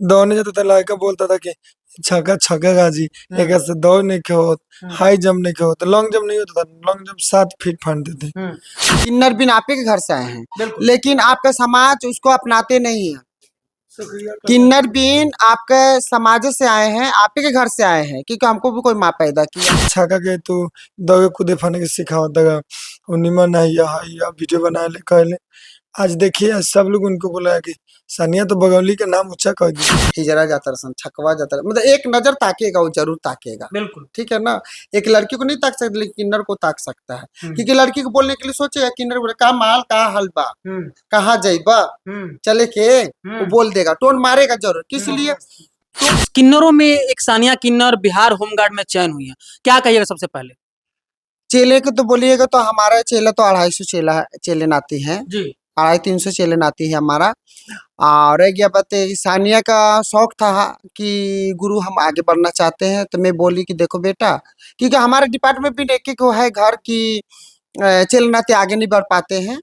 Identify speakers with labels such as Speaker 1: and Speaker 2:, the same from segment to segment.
Speaker 1: दौड़ने जाता था लड़का बोलता था कि छक्का छक्का जी एक से दौड़ नहीं के होत हाई जंप नहीं के होत लॉन्ग जंप नहीं होता था लॉन्ग जंप 7 फीट फाड़ते थे।
Speaker 2: किन्नर बिन आप ही के घर से आए हैं,
Speaker 3: बिल्कुल।
Speaker 2: लेकिन आपका समाज उसको अपनाते नहीं है।
Speaker 1: शुक्रिया
Speaker 2: किन्नर बिन आपके समाज से आए हैं, आप ही के घर से आए हैं, क्योंकि हमको भी कोई माँ पैदा किया।
Speaker 1: छक्का के तू दौड़ कूदे फाने के सिखावता था उन्नीमा नहीं या वीडियो बना ले कहले आज देखिए सब लोग उनको बोला है कि सानिया तो बगौली का नाम ऊंचा कर दी।
Speaker 2: हिजरा जाता रसन, छकवा जाता रसन, मतलब एक नजर ताकेगा, वो जरूर ताकेगा।
Speaker 3: बिल्कुल।
Speaker 2: ठीक है ना। एक लड़की को नहीं ताक सकता, लेकिन किन्नर को ताक सकता है, क्योंकि लड़की को बोलने के लिए सोचेगा, किन्नर बोले का माल का हलबा कहाँ जाइबा चले के, वो बोल देगा, टोन मारेगा जरूर। किस लिए?
Speaker 3: किन्नरों में एक सानिया किन्नर बिहार होमगार्ड में चयन हुई है, क्या कहिएगा सबसे पहले?
Speaker 2: चेले को तो बोलिएगा तो हमारा चेला तो 250 चेले नाती हैं
Speaker 3: जी।
Speaker 2: 250-300 चेले नाती है हमारा। और रह गया बात सानिया का शौक था कि गुरु हम आगे बढ़ना चाहते हैं, तो मैं बोली कि देखो बेटा, क्योंकि हमारे डिपार्टमेंट में एक एक है घर की चेले नाते आगे नहीं बढ़ पाते हैं,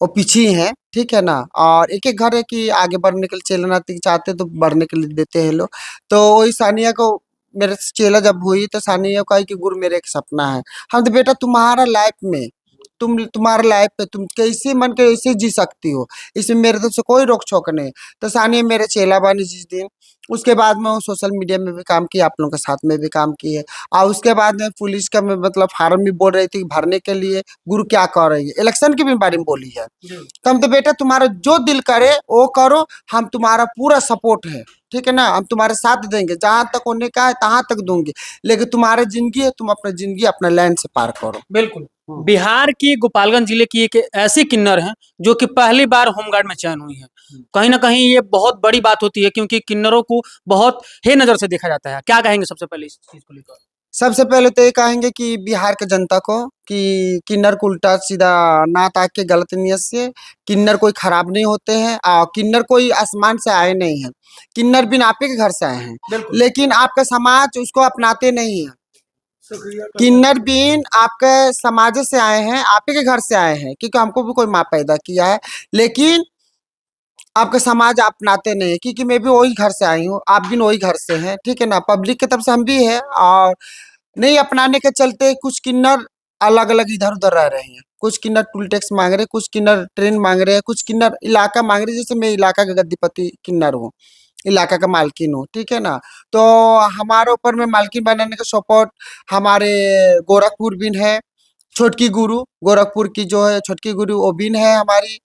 Speaker 2: वो पीछे ही है। ठीक है ना। और एक एक घर है कि आगे बढ़ने के लिए चेला नाती चाहते तो बढ़ने के लिए देते हैं लोग। तो वही सानिया को मेरे से चेला जब हुई तो सानिया को कही कि गुरु मेरा एक सपना है। हम तो बेटा तुम्हारा लाइफ में तुम्हारा लाइफ पे तुम कैसे मन के ऐसे जी सकती हो, इसमें मेरे तरफ से कोई रोक छोक नहीं। तो सानिया मेरे चेला बनी जिस दिन, उसके बाद में वो सोशल मीडिया में भी काम किया, आप लोगों के साथ में भी काम किए। और उसके बाद में पुलिस का में मतलब फार्म भी बोल रही थी भरने के लिए, गुरु क्या कर रही है, इलेक्शन के भी बारे में बोली है। तो हम तो बेटा तुम्हारा जो दिल करे वो करो, हम तुम्हारा पूरा सपोर्ट है। ठीक है ना। हम तुम्हारे साथ देंगे, जहां तक होने का है तहां तक दूंगे, लेकिन तुम्हारी जिंदगी है, तुम अपना जिंदगी अपना लाइन से पार करो।
Speaker 3: बिल्कुल। बिहार की गोपालगंज जिले की एक ऐसी किन्नर है जो कि पहली बार होमगार्ड में चयन हुई है। कहीं ना कहीं ये बहुत बड़ी बात होती है, क्योंकि किन्नरों को बहुत हे नजर से देखा जाता है। क्या कहेंगे सबसे पहले इस चीज को लेकर?
Speaker 2: सबसे पहले तो ये कहेंगे कि बिहार के जनता को कि किन्नर को उल्टा सीधा ना ताक के गलत नियत से, किन्नर कोई खराब नहीं होते हैं और किन्नर कोई आसमान से आए नहीं है। किन्नर बिन आप ही के घर से आए हैं, लेकिन आपका समाज उसको अपनाते नहीं है। किन्नर बिन आपके समाज से आए हैं, आप ही के घर से आए हैं, क्योंकि हमको भी कोई माँ पैदा किया है, लेकिन आपका समाज अपनाते नहीं है, क्योंकि मैं भी वही घर से आई हूँ, आप भी वही घर से हैं। ठीक है ना। पब्लिक की तरफ से हम भी है, और नहीं अपनाने के चलते कुछ किन्नर अलग अलग इधर उधर रह रहे हैं। कुछ किन्नर टूल टैक्स मांग रहे हैं, कुछ किन्नर ट्रेन मांग रहे हैं, कुछ किन्नर इलाका मांग रहे हैं। जैसे मैं इलाका का गद्दीपति किन्नर हूँ, इलाका का मालकिन हूँ। ठीक है ना। तो हमारे ऊपर में मालकिन बनाने का सपोर्ट हमारे गोरखपुर बिन है, छोटकी गुरु गोरखपुर की जो है छोटकी गुरु वो बिन है हमारी,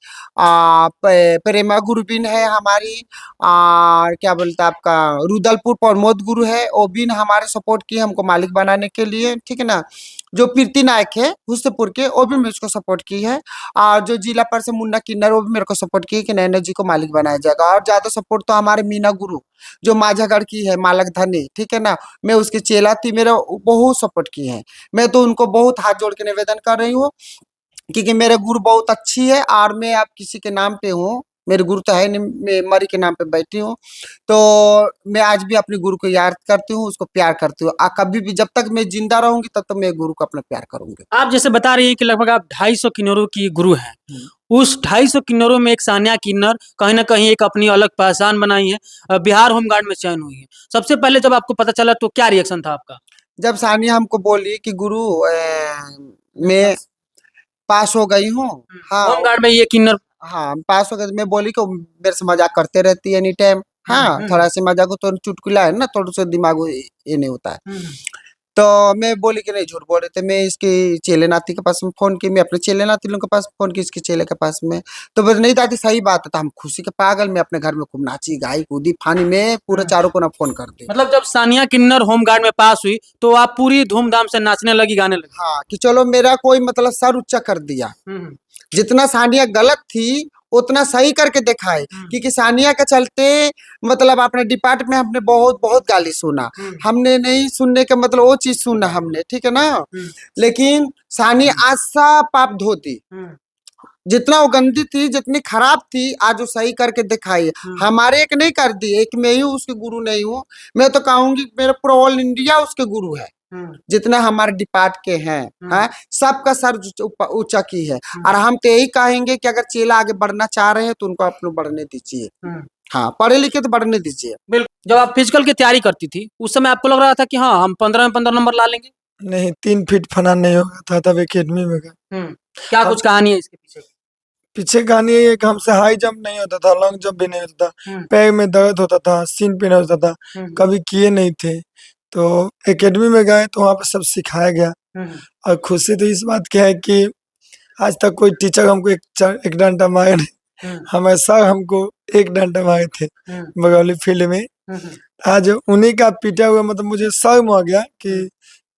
Speaker 2: प्रेमा गुरु बिन है हमारी, और क्या बोलते हैं आपका रुदलपुर प्रमोद गुरु है, वो बिन हमारे सपोर्ट किए हमको मालिक बनाने के लिए। ठीक है ना। जो कीर्ति नायक है हुस्सेपुर के, वो भी मुझको सपोर्ट की है। और जो जिला परिषद मुन्ना किन्नर, वो भी मेरे को सपोर्ट की है कि नैना जी को मालिक बनाया जाएगा। और ज्यादा सपोर्ट तो हमारे मीना गुरु जो माझागढ़ की है, मालक धनी। ठीक है ना। मैं उसकी चेला थी, मेरा बहुत सपोर्ट की है। मैं तो उनको बहुत हाथ जोड़ के निवेदन कर रही हूँ, क्योंकि मेरे गुरु बहुत अच्छी है, और मैं अब किसी के नाम पे हूँ, मेरे गुरु तो है नहीं, मैं मरी के नाम पे बैठी हूँ। तो मैं आज भी अपने गुरु को याद करती हूँ, उसको प्यार करती हूँ। कभी भी जब तक मैं जिंदा रहूंगी तब तक मैं गुरु को अपना प्यार करूंगी।
Speaker 3: आप जैसे बता रही हैं कि लगभग आप 250 किन्नरों की गुरु हैं, उस 250 किन्नरों में एक सानिया किन्नर कहीं ना कहीं एक अपनी अलग पहचान बनाई है, बिहार होमगार्ड में चयन हुई है। सबसे पहले जब आपको पता चला तो क्या रिएक्शन था आपका?
Speaker 2: जब सानिया हमको बोली कि गुरु मैं पास हो गई हूँ, हाँ
Speaker 3: होमगार्ड में ये किन्नर
Speaker 2: हाँ पास हो गए, मैं बोली कि वो मेरे से मजाक करते रहती है एनी टाइम। हाँ थोड़ा सा मजाक हो तो चुटकुला है ना, थोड़ा सा दिमाग ये नहीं होता है। तो मैं बोली कि नहीं झूठ बोल रहे थे। मैं इसके चेले नाती के पास में फोन की, मैं अपने चेले नाती लोगों के पास फोन की, इसके चेले के पास में। तो बोले नहीं दादी सही बात है। तो हम खुशी के पागल में अपने घर में खूब नाची गाई कूदी फानी में पूरे चारों को ना फोन कर दी।
Speaker 3: मतलब जब सानिया किन्नर होमगार्ड में पास हुई तो आप पूरी धूमधाम से नाचने लगी, गाने लगी?
Speaker 2: हाँ कि चलो मेरा कोई मतलब सर ऊंचा कर दिया। जितना सानिया गलत थी उतना सही करके दिखाए, क्योंकि सानिया के चलते मतलब अपने डिपार्टमेंट में हमने बहुत बहुत गाली सुना। हमने नहीं सुनने का मतलब वो चीज सुना हमने। ठीक है ना। लेकिन सानिया आज सब पाप धोती, जितना वो गंदी थी जितनी खराब थी, आज वो सही करके दिखाई। हमारे एक नहीं कर दी, एक मैं ही हूँ उसके गुरु नहीं हूँ। मैं तो कहूंगी मेरा पूरा ऑल इंडिया उसके गुरु है, जितना हमारे डिपार्ट के हैं। हाँ सबका सर ऊंचा की है। और हम तो यही कहेंगे कि अगर चेला आगे बढ़ना चाह रहे हैं तो उनको आप लोग बढ़ने दीजिए। हाँ, पढ़े लिखे तो बढ़ने दीजिए।
Speaker 3: बिल्कुल। जब आप फिजिकल की तैयारी करती थी उस समय आपको लग रहा था कि हाँ हम 15 में 15 नंबर ला लेंगे?
Speaker 1: नहीं 3 फीट फना नहीं होगा था तब एकेडमी में गए।
Speaker 3: क्या
Speaker 1: हम
Speaker 3: कुछ कहानी है इसके पीछे?
Speaker 1: पीछे कहानी यही है कि हमसे हाई जंप नहीं होता था, लॉन्ग जंप भी नहीं होता था,
Speaker 3: हम्म,
Speaker 1: पैर में दर्द होता था, सीन पेन होता था,
Speaker 3: हम्म,
Speaker 1: कभी किए नहीं थे। तो एकेडमी में गए तो वहाँ पे सब सिखाया गया।
Speaker 3: हम्म,
Speaker 1: और खुशी तो इस बात की है कि आज तक कोई टीचर हमको एक डंडा मारे नहीं,
Speaker 3: हम्म,
Speaker 1: हमारे सर हमको एक डंडा मारे थे
Speaker 3: हम्म,
Speaker 1: बगौली फील्ड में।
Speaker 3: हम्म,
Speaker 1: आज उन्हीं का पीटा हुआ मतलब मुझे शर्म आ गया कि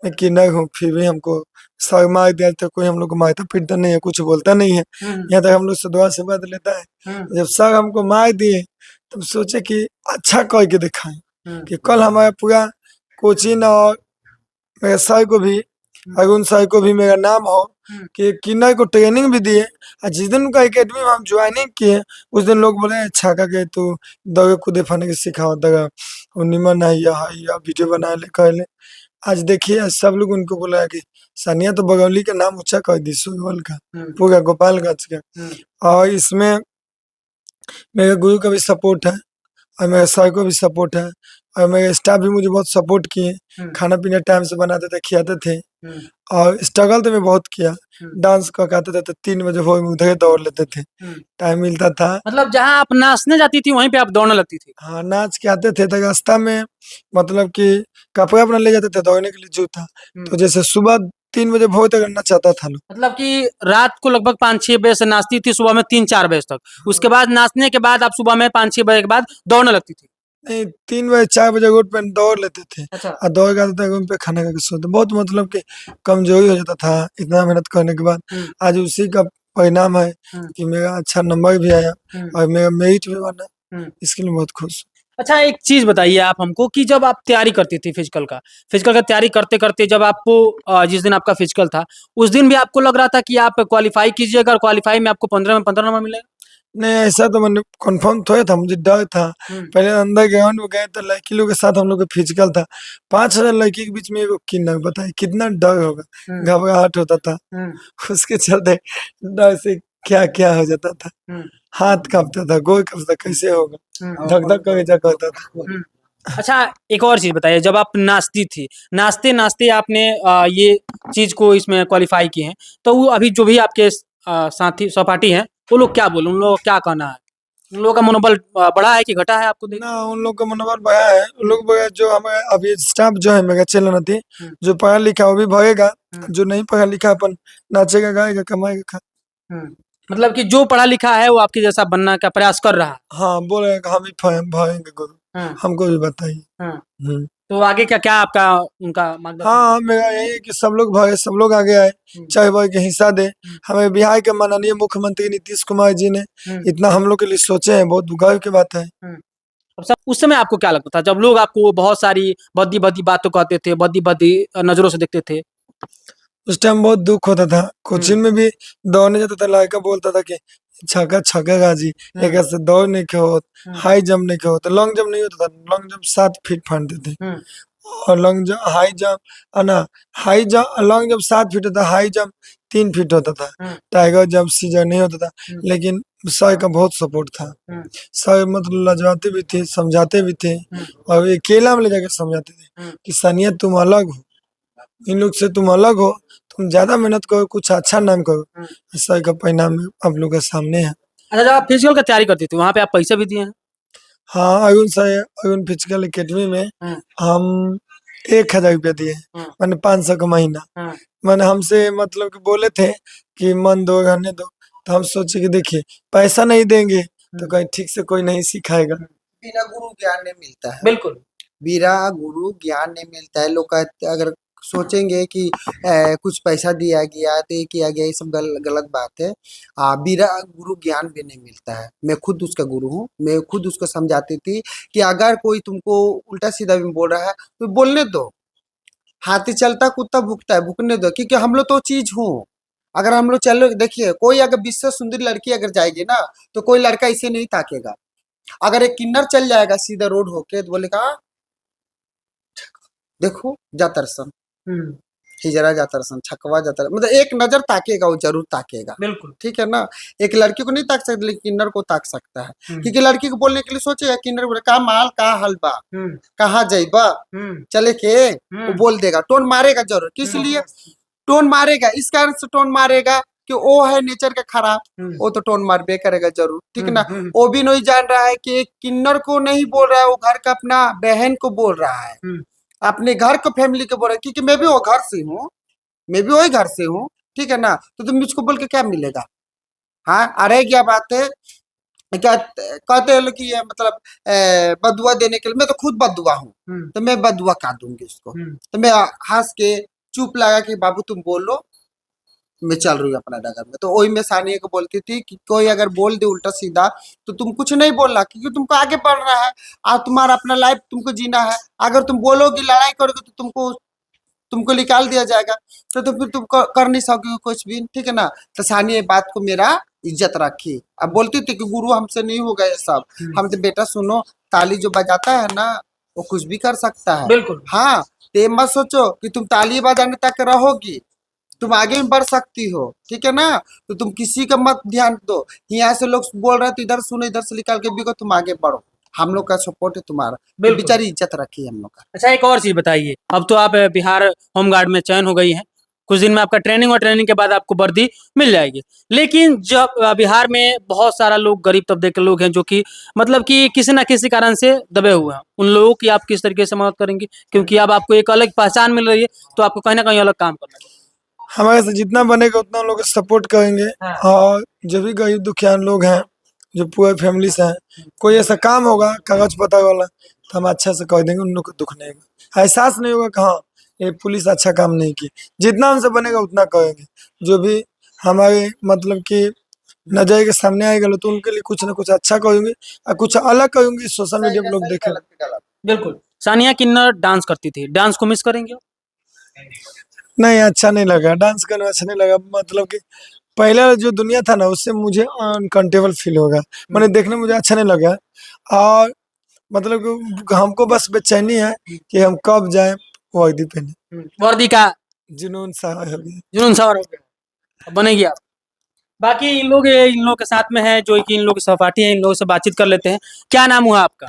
Speaker 1: मैं किन्नर हूँ, फिर भी हमको सर मार दिया। तो कोई हम लोग को मारता पीटता नहीं है, कुछ बोलता नहीं है,
Speaker 3: हम्म,
Speaker 1: यहाँ तक हम लोग से दुआ से बात लेता है।
Speaker 3: हम्म,
Speaker 1: जब सर हमको मार दिए तब सोचे कि अच्छा करके दिखाएं
Speaker 3: हम्म,
Speaker 1: कि कल हमारा पूरा कोचिंग और मेरे सर को भी, अरुण सर को भी मेरा नाम हो
Speaker 3: हम्म,
Speaker 1: कि किन्नर को ट्रेनिंग भी दिए। और जिस दिन उनका एकेडमी में हम ज्वाइनिंग किए उस दिन लोग बोले अच्छा का के तू दौड़े कूदे फने के सिखाओ दगा निमन है या वीडियो बना ले कर ले। आज देखिए आज सब लोग उनको बोला कि सानिया तो बगौली का नाम ऊंचा कर दी सुगवल का,
Speaker 3: हम्म,
Speaker 1: पूरा गोपालगंज का।
Speaker 3: हम्म,
Speaker 1: और इसमें मेरे गुरु का भी सपोर्ट है और मेरे सर को भी सपोर्ट है और मेरे स्टाफ भी मुझे बहुत सपोर्ट किए।
Speaker 3: हम्म,
Speaker 1: खाना पीना टाइम से बनाते थे, खिलाते थे।
Speaker 3: हम्म,
Speaker 1: और स्ट्रगल तो मैं बहुत किया।
Speaker 3: हम्म,
Speaker 1: डांस का कहते थे तो 3 बजे भोर में उधर ही दौड़ लेते थे,
Speaker 3: हम्म।
Speaker 1: टाइम मिलता था।
Speaker 3: मतलब जहाँ आप नाचने जाती थी वहीं पे आप दौड़ने लगती थी?
Speaker 1: हाँ नाच के आते थे तो रास्ता में मतलब कि कपड़ा अपना ले जाते थे दौड़ने के लिए जूता। तो जैसे सुबह 3 बजे भोर तक नचाता था लोग।
Speaker 3: मतलब कि रात को लगभग 5-6 बजे से नाचती थी, सुबह में 3-4 बजे तक। उसके बाद नाचने के बाद आप सुबह में 5-6 बजे के बाद दौड़ने लगती थी?
Speaker 1: नहीं 3 बजे 4 बजे रोड पे दौड़ लेते थे
Speaker 3: अच्छा।
Speaker 1: और दौड़ के आते थे रूम पे खाना खा के सोते। बहुत मतलब कि कमजोरी हो जाता था इतना मेहनत करने के बाद।
Speaker 3: हम्म,
Speaker 1: आज उसी का परिणाम है
Speaker 3: हम्म,
Speaker 1: कि मेरा अच्छा नंबर भी आया
Speaker 3: हम्म,
Speaker 1: और मेरा मेरिट भी बना।
Speaker 3: हम्म।
Speaker 1: इसके लिए बहुत खुश हूँ।
Speaker 3: अच्छा, एक चीज बताइए आप हमको कि जब आप तैयारी करती थी फिजिकल का तैयारी करते करते जब आपको जिस दिन आपका फिजिकल था उस दिन भी आपको लग रहा था कि आप क्वालिफाई कीजिएगा और क्वालिफाई में आपको 15 में 15 नंबर मिलेगा?
Speaker 1: नहीं ऐसा तो मैंने कंफर्म थोड़ा था, मुझे डर था।
Speaker 3: हम्म,
Speaker 1: पहले अंदर ग्राउंड में गए तो लड़की लोग के साथ हम लोग का फिजिकल था। 5,000 लड़की के बीच में एगो किन्नर, बताइए कितना डर होगा,
Speaker 3: हम्म,
Speaker 1: घबराहट होता था।
Speaker 3: हम्म,
Speaker 1: उसके चलते डर से क्या क्या हो जाता था,
Speaker 3: हम्म,
Speaker 1: हाथ कांपता था, गोर कांपता था, कैसे होगा,
Speaker 3: हम्म,
Speaker 1: धक धक करके जा करता था।
Speaker 3: हम्म। अच्छा, एक और चीज बताइए, जब आप नाचती थी नाचते नाचते आपने ये चीज को इसमें क्वालिफाई किए हैं तो वो अभी जो भी आपके साथी सहपाठी हैं वो लोग क्या बोले, उन लोगों का क्या कहना है? उन लोगों का मनोबल बढ़ा है कि घटा है आपको देख?
Speaker 1: ना उन लोग का मनोबल बढ़ा है। उन लोग बढ़ा, जो हमारे अभी स्टाफ जो है मेरा चल नती,
Speaker 3: हम्म,
Speaker 1: जो पढ़ा लिखा वो भी भरेगा,
Speaker 3: हम्म,
Speaker 1: जो नहीं पढ़ा लिखा अपन नाचेगा गाएगा कमाएगा
Speaker 3: हम्म। मतलब कि जो पढ़ा लिखा है वो आपके जैसा बनने का प्रयास कर रहा है।
Speaker 1: हाँ बोलेगा हम ही भरेंगे गुरु,
Speaker 3: हाँ,
Speaker 1: हमको भी बताइए।
Speaker 3: हाँ।
Speaker 1: हम्म।
Speaker 3: तो आगे क्या क्या आपका उनका मार्गदर्शन?
Speaker 1: हाँ मेरा यही है कि सब लोग भरे, सब लोग आगे आए,
Speaker 3: हम्म,
Speaker 1: चाहे वर्ग के हिस्सा दे।
Speaker 3: हम्म,
Speaker 1: हमें बिहार के माननीय मुख्यमंत्री नीतीश कुमार जी ने
Speaker 3: हम्म,
Speaker 1: इतना हम लोग के लिए सोचे हैं, बहुत गर्व की बात है।
Speaker 3: हम्म। अब सब उस समय आपको क्या लगता था जब लोग आपको बहुत सारी भद्दी भद्दी बातों कहते थे, भद्दी भद्दी नजरों से देखते थे?
Speaker 1: उस टाइम बहुत दुख होता था।
Speaker 3: हम्म,
Speaker 1: कोचिंग में भी दौड़ने जाता था, लड़का बोलता था कि छक्का छक्का गाजी एक
Speaker 3: हम्म,
Speaker 1: से दौड़ नहीं के हो,
Speaker 3: हम्म,
Speaker 1: हाई जंप नहीं के हो, तो लॉन्ग जंप नहीं होता था। लॉन्ग जंप 7 फीट फाड़ते थे
Speaker 3: हम्म,
Speaker 1: और लॉन्ग जंप हाई जंप ना, high jump long jump 7 feet होता, हाई जंप 3 फीट होता था।
Speaker 3: हम्म,
Speaker 1: टाइगर जंप सीजर नहीं होता था।
Speaker 3: हम्म,
Speaker 1: लेकिन सर का बहुत सपोर्ट था।
Speaker 3: हम्म,
Speaker 1: सर मतलब लजवाते भी थे, समझाते भी थे
Speaker 3: हम्म,
Speaker 1: और अकेला में ले जाकर समझाते थे
Speaker 3: हम्म,
Speaker 1: कि सानिया तुम अलग हो, इन लोग से तुम अलग हो, तुम ज्यादा मेहनत करो, कुछ अच्छा नाम करो।
Speaker 3: हम्म।
Speaker 1: सर का परिणाम आप लोग के सामने है।
Speaker 3: अच्छा, जब आप फिजिकल का तैयारी करती थी वहां पे आप पैसे भी दिए हैं?
Speaker 1: हाँ Arun sir, Arun physical academy में
Speaker 3: हम्म,
Speaker 1: हम 1,000 रुपया दिए,
Speaker 3: हम्म,
Speaker 1: मैंने 500 का महीना।
Speaker 3: हम्म,
Speaker 1: मैंने हमसे मतलब कि बोले थे कि मन दो रहने दो, तो हम सोचे कि देखिए पैसा नहीं देंगे तो
Speaker 3: हम्म,
Speaker 1: कहीं ठीक से कोई नहीं सिखाएगा।
Speaker 2: बिना गुरु ज्ञान नहीं मिलता है।
Speaker 3: बिल्कुल।
Speaker 2: बिना गुरु ज्ञान नहीं मिलता है। लोग कहते अगर सोचेंगे कि कुछ पैसा दिया गया तो ये किया गया, ये सब गलत बात है। बिना गुरु ज्ञान भी नहीं मिलता है। मैं खुद उसका गुरु हूँ, मैं खुद उसको समझाती थी कि अगर कोई तुमको उल्टा सीधा भी बोल रहा है तो बोलने दो। हाथी चलता कुत्ता भूकता है, भूकने दो, क्योंकि हम लोग तो चीज हूँ। अगर हम लोग चलो, देखिए कोई अगर विश्व सुंदर लड़की अगर जाएगी ना तो कोई लड़का इसे नहीं ताकेगा। अगर एक किन्नर चल जाएगा सीधा रोड होके तो बोलेगा देखो जा तरसन।
Speaker 3: हम्म,
Speaker 2: हिजरा जाता रसन, छकवा जाता, मतलब एक नजर ताकेगा, वो जरूर ताकेगा।
Speaker 3: बिल्कुल।
Speaker 2: ठीक है ना। एक लड़की को नहीं ताक सकता, लेकिन किन्नर को ताक सकता है। क्योंकि लड़की को बोलने के लिए सोचेगा, किन्नर बोले का माल का हलबा, कहाँ जाइबा, चले के, वो बोल देगा, टोन मारेगा जरूर। किस लिए टोन मारेगा? इस कारण से टोन मारेगा कि वो है नेचर का खराब, वो तो टोन मारबे करेगा जरूर। ठीक है ना। वो भी नहीं जान रहा है कि एक किन्नर को नहीं बोल रहा है, वो घर का अपना बहन को बोल रहा है, अपने घर को फैमिली को बोल रहा है। क्योंकि मैं भी वो घर से हूँ, मैं भी वही घर से हूँ। ठीक है ना। तो तुम मुझको बोल के क्या मिलेगा? हाँ, अरे क्या बात है, क्या कहते हैं लोग कि ये मतलब बदुआ देने के लिए, मैं तो खुद बदुआ हूँ, तो मैं बदुआ का दूंगी उसको। तो मैं हंस के चुप लगा कि बाबू तुम बोलो, मैं चल रही हूँ अपना डगर में। तो वही मैं सानिया को बोलती थी कि कोई अगर बोल दे उल्टा सीधा तो तुम कुछ नहीं बोलना, क्योंकि तुमको आगे बढ़ना है और तुम्हारा अपना लाइफ तुमको जीना है। अगर तुम बोलोगी, लड़ाई करोगे, तो तुमको तुमको निकाल दिया जाएगा, तो फिर तुम कर नहीं सकोगे कुछ भी। ठीक है ना। तो सानिया बात को मेरा इज्जत रखी। अब बोलती थी कि गुरु हमसे नहीं होगा ये सब। हम तो बेटा सुनो, ताली जो बजाता है ना, वो कुछ भी कर सकता है।
Speaker 3: बिल्कुल।
Speaker 2: हाँ, तो ये मत सोचो कि तुम ताली बजाने तक रहोगी, तुम आगे भी बढ़ सकती हो। ठीक है ना। तो तुम किसी का मत ध्यान दो, यहाँ से लोग बोल रहे हैं तो इधर सुनो, इधर से निकाल के बिको, तुम आगे बढ़ो, हम लोग का सपोर्ट है तुम्हारा। तो
Speaker 3: बिल्कुल।
Speaker 2: बेचारी इज्जत रखी हम लोग का।
Speaker 3: अच्छा, एक और चीज बताइए, अब तो आप बिहार होमगार्ड में चयन हो गई हैं, कुछ दिन में आपका ट्रेनिंग और ट्रेनिंग के बाद आपको वर्दी मिल जाएगी। लेकिन जब बिहार में बहुत सारा लोग गरीब तबके के लोग हैं जो कि मतलब कि किसी ना किसी कारण से दबे हुए हैं, उन लोगों की आप किस तरीके से मदद करेंगे? क्योंकि अब आपको एक अलग पहचान मिल रही है, तो आपको कहीं ना कहीं अलग काम करना चाहिए।
Speaker 1: हमारे से जितना बनेगा उतना हम लोग सपोर्ट करेंगे।
Speaker 3: हाँ।
Speaker 1: और जो भी गरीब दुखियान लोग हैं, जो पूरे फैमिली से हैं, कोई ऐसा काम होगा कागज पता वाला, तो हम अच्छा से कर देंगे, उन लोग को दुख नहीं होगा, एहसास नहीं होगा कि हाँ ये पुलिस अच्छा काम नहीं की। जितना हमसे बनेगा उतना करेंगे। जो भी हमारे मतलब कि नजर के सामने आएगा तो उनके लिए कुछ ना कुछ अच्छा करूंगी और कुछ अलग करूंगी, सोशल मीडिया पे लोग देखें।
Speaker 3: बिल्कुल। सानिया किन्नर डांस करती थी, डांस को मिस करेंगे?
Speaker 1: नहीं, अच्छा नहीं लगा डांस करना, अच्छा नहीं लगा। मतलब कि पहले वाला जो दुनिया था ना, उससे मुझे अनकंफर्टेबल फील होगा, मैंने देखने में मुझे अच्छा नहीं लगा। और मतलब कि हमको बस बेचैनी है कि हम कब जाए वर्दी पहने।
Speaker 3: वर्दी का
Speaker 1: जुनून सा हो गया।
Speaker 3: जुनून सवार हो गया, अब बनेगी आप। बाकी इन लोग के साथ में है जो कि इन लोग के सहपाठी हैं, इन लोगों से बातचीत कर लेते हैं। क्या नाम हुआ आपका?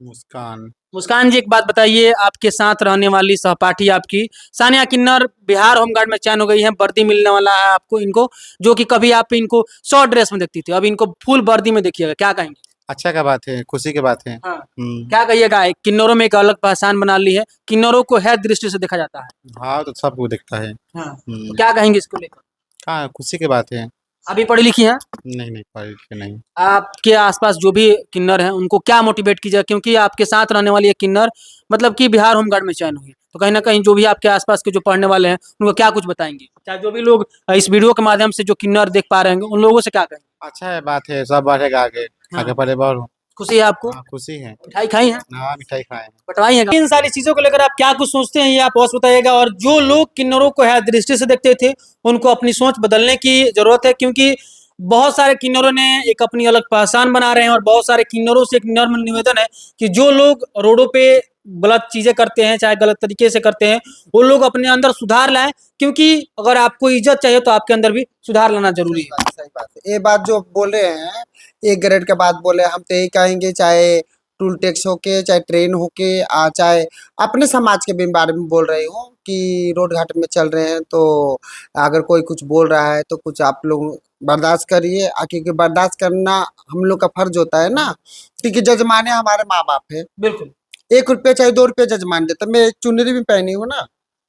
Speaker 4: मुस्कान।
Speaker 3: मुस्कान जी, एक बात बताइए, आपके साथ रहने वाली सहपाठी आपकी सानिया किन्नर बिहार होमगार्ड में चयन हो गई है, वर्दी मिलने वाला है आपको इनको, जो कि कभी आप इनको शॉर्ट ड्रेस में देखती थी, अब इनको फुल वर्दी में देखिएगा, क्या कहेंगे?
Speaker 4: अच्छा का बात है, खुशी की बात है।
Speaker 3: हाँ। क्या कहिएगा? किन्नरों में एक अलग पहचान बना ली है, किन्नरों को है दृष्टि से देखा जाता है।
Speaker 4: हाँ, तो सबको दिखता है।
Speaker 3: हाँ। तो क्या कहेंगे इसको लेकर?
Speaker 4: हाँ, खुशी की बात है।
Speaker 3: अभी पढ़ी लिखी हैं,
Speaker 4: नहीं नहीं, पढ़े लिखे नहीं।
Speaker 3: आपके आसपास जो भी किन्नर हैं उनको क्या मोटिवेट कीजिएगा, क्योंकि आपके साथ रहने वाली एक किन्नर मतलब कि बिहार होमगार्ड में चयन हुई है, तो कहीं ना कहीं जो भी आपके आसपास के जो पढ़ने वाले हैं उनको क्या कुछ बताएंगे? चाहे जो भी लोग इस वीडियो के माध्यम से जो किन्नर देख पा रहे हैं उन लोगों से क्या कहेंगे?
Speaker 4: अच्छा है, बात है, सब बढ़ेगा आगे।
Speaker 3: हाँ।
Speaker 4: आगे बढ़े बढ़ो।
Speaker 3: खुशी है आपको?
Speaker 4: हाँ, खुशी है।
Speaker 3: मिठाई खाई है?
Speaker 4: हाँ, मिठाई खाए हैं।
Speaker 3: बटवाई है? इन सारी चीजों को लेकर आप क्या कुछ सोचते हैं, ये आप बॉस बताइएगा। और जो लोग किन्नरों को है दृष्टि से देखते थे, उनको अपनी सोच बदलने की जरूरत है, क्योंकि बहुत सारे किन्नरों ने एक अपनी अलग पहचान बना रहे हैं। और बहुत सारे किन्नरों से एक नम्र निवेदन है कि जो लोग रोडों पे गलत चीजें करते हैं, चाहे गलत तरीके से करते हैं, वो लोग अपने अंदर सुधार लाएं, क्योंकि अगर आपको इज्जत चाहिए तो आपके अंदर भी सुधार लाना जरूरी है।
Speaker 2: सही बात है। ये बात जो बोले हैं, एक ग्रेड के बाद बोले, हम तो यही कहेंगे, चाहे टूल टैक्स होके, चाहे ट्रेन होके, चाहे अपने समाज के भी बारे में बोल रही हूँ कि रोड घाट में चल रहे हैं तो अगर कोई कुछ बोल रहा है तो कुछ आप लोग बर्दाश्त करिए। क्योंकि बर्दाश्त करना हम लोग का फर्ज होता है ना, क्योंकि जजमाने हमारे माँ बाप है।
Speaker 3: बिल्कुल।
Speaker 2: 1 रुपया चाहे 2 रुपया जजमान देता, मैं चुनरी भी पहनी हूँ ना,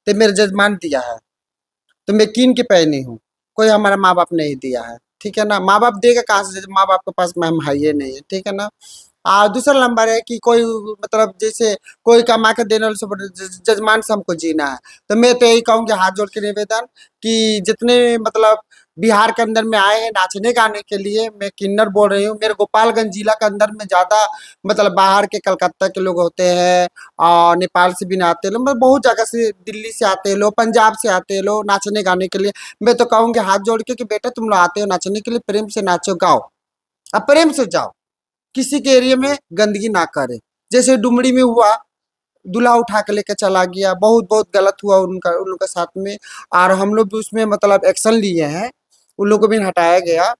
Speaker 2: तो मेरे जजमान दिया है, तो मैं कीन के पहनी हूँ, कोई हमारा माँ बाप नहीं दिया है। ठीक है ना। माँ बाप देगा कहाँ से, माँ बाप के पास में हम है ये नहीं है। ठीक है ना। दूसरा नंबर है कि कोई मतलब जैसे कोई कमा के देने वाले से बड़े जजमान से हमको जीना है। तो मैं तो यही कहूँगी, हाथ जोड़ के निवेदन कि जितने मतलब बिहार के अंदर में आए हैं नाचने गाने के लिए, मैं किन्नर बोल रही हूँ। मेरे गोपालगंज जिला के अंदर में ज़्यादा मतलब बाहर के कलकत्ता के लोग होते हैं, और नेपाल से भी आते हैं लोग, मतलब बहुत जगह से, दिल्ली से आते हैं लोग, पंजाब से आते हैं लोग नाचने गाने के लिए। मैं तो कहूँगी हाथ जोड़ के कि बेटा तुम लोग आते हो नाचने के लिए, प्रेम से नाचो गाओ, अब प्रेम से जाओ, किसी के एरिया में गंदगी ना करे। जैसे डुमरी में हुआ, दूल्हा उठा के लेके चला गया, बहुत बहुत गलत हुआ उन लोग के साथ में। और हम लोग भी उसमें मतलब एक्शन लिए हैं, उन लोग को भी हटाया गया।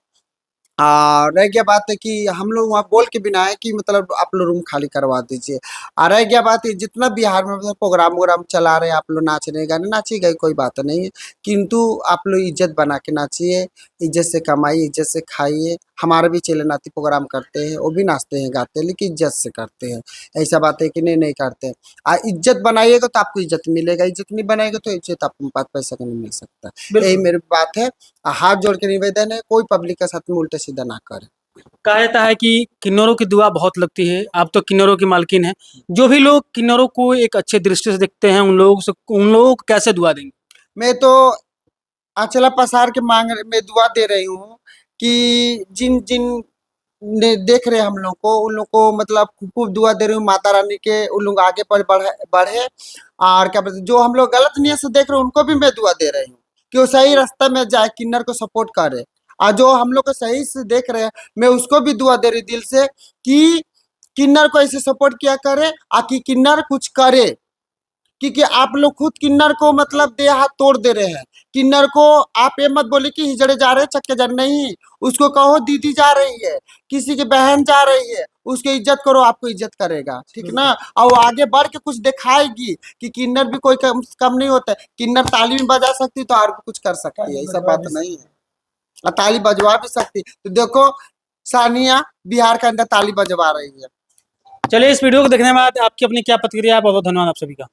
Speaker 2: रह गया बात है कि हम लोग वहाँ बोल के बिना है कि मतलब आप लोग रूम खाली करवा दीजिए। रह गया बात है जितना बिहार में मतलब प्रोग्राम वोग्राम चला रहे हैं, आप लोग नाच रहे गाने नाचिए गए, कोई बात नहीं है, किंतु आप लोग इज्जत बना के नाचिए, इज्जत से कमाइए, इज्जत से खाइए। हमारे भी चेले नाती प्रोग्राम करते हैं, वो भी नाचते हैं गाते हैं, लेकिन इज्जत से करते हैं। ऐसा बात है कि नहीं नहीं करते हैं। इज्जत बनाइएगा तो आपको इज्जत मिलेगा, इज्जत नहीं बनाएगा तो इज्जत आपको पाँच पैसा का नहीं मिल सकता। यही
Speaker 3: बिल्कुल।
Speaker 2: मेरी बात है। हाथ जोड़ के निवेदन है, कोई पब्लिक के साथ में उल्टा सीधा ना करे।
Speaker 3: कहा जाता है कि किन्नरों की दुआ बहुत लगती है। आप तो किन्नरों की मालकिन हैं। जो भी लोग किन्नरों को एक अच्छे दृष्टि से देखते हैं, उन लोगों को कैसे दुआ देंगे?
Speaker 2: मैं तो अचला पसार के मैं दुआ दे रही हूँ कि जिन जिन ने देख रहे हम लोग को, उन लोग को मतलब खूब दुआ दे रही हूँ माता रानी के, उन लोग आगे पर बढ़े बढ़े। और क्या बोलते जो हम लोग गलत नियत से देख रहे हैं उनको भी मैं दुआ दे रही हूँ कि वो सही रास्ता में जाए, किन्नर को सपोर्ट करे। और जो हम लोग को सही से देख रहे हैं, मैं उसको भी दुआ दे रही दिल से कि किन्नर को ऐसे सपोर्ट किया करे, कि किन्नर कुछ करे। क्योंकि आप लोग खुद किन्नर को मतलब दे हाथ तोड़ दे रहे हैं। किन्नर को आप ये मत बोले कि हिजड़े जा रहे हैं, चक्के जा रहे नहीं, उसको कहो दीदी जा रही है, किसी की बहन जा रही है, उसकी इज्जत करो, आपको इज्जत करेगा, ठीक ना। और वो आगे बढ़ के कुछ दिखाएगी कि किन्नर भी कोई कम नहीं होता है। किन्नर ताली में बजा सकती तो और भी कुछ कर सकती है, ऐसा बात नहीं है। और ताली बजवा भी सकती, तो देखो सानिया बिहार के अंदर ताली बजवा रही है।
Speaker 3: चलिए, इस वीडियो को देखने के बाद आपकी अपनी क्या प्रतिक्रिया है? बहुत बहुत धन्यवाद आप सभी का।